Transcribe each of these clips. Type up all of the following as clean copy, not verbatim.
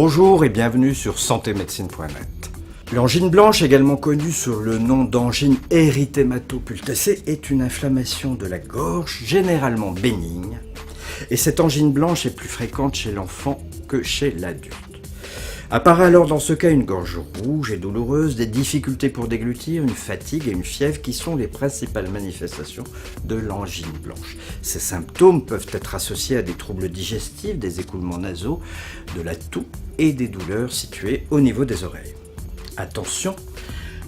Bonjour et bienvenue sur santémédecine.net. L'angine blanche, également connue sous le nom d'angine érythémato-pultacée, est une inflammation de la gorge généralement bénigne. Et cette angine blanche est plus fréquente chez l'enfant que chez l'adulte. Apparaît alors dans ce cas une gorge rouge et douloureuse, des difficultés pour déglutir, une fatigue et une fièvre qui sont les principales manifestations de l'angine blanche. Ces symptômes peuvent être associés à des troubles digestifs, des écoulements nasaux, de la toux et des douleurs situées au niveau des oreilles. Attention,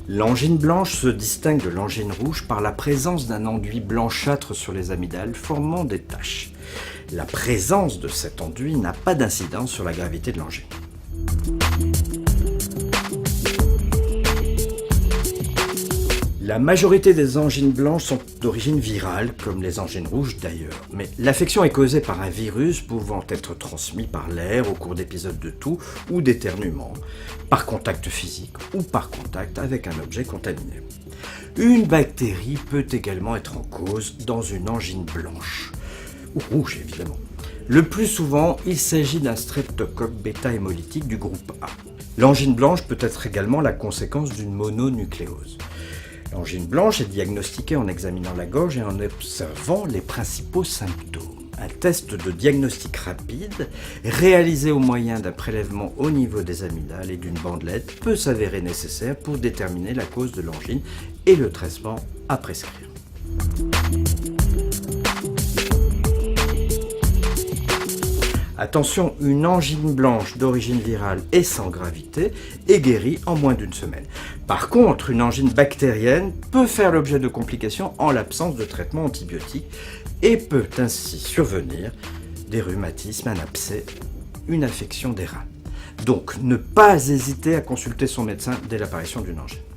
l'angine blanche se distingue de l'angine rouge par la présence d'un enduit blanchâtre sur les amygdales formant des taches. La présence de cet enduit n'a pas d'incidence sur la gravité de l'angine. La majorité des angines blanches sont d'origine virale, comme les angines rouges d'ailleurs. Mais l'affection est causée par un virus pouvant être transmis par l'air au cours d'épisodes de toux ou d'éternuement, par contact physique ou par contact avec un objet contaminé. Une bactérie peut également être en cause dans une angine blanche, ou rouge évidemment. Le plus souvent, il s'agit d'un streptocoque bêta-hémolytique du groupe A. L'angine blanche peut être également la conséquence d'une mononucléose. L'angine blanche est diagnostiquée en examinant la gorge et en observant les principaux symptômes. Un test de diagnostic rapide, réalisé au moyen d'un prélèvement au niveau des amygdales et d'une bandelette, peut s'avérer nécessaire pour déterminer la cause de l'angine et le traitement à prescrire. Attention, une angine blanche d'origine virale et sans gravité est guérie en moins d'une semaine. Par contre, une angine bactérienne peut faire l'objet de complications en l'absence de traitement antibiotique et peut ainsi survenir des rhumatismes, un abcès, une affection des reins. Donc, ne pas hésiter à consulter son médecin dès l'apparition d'une angine.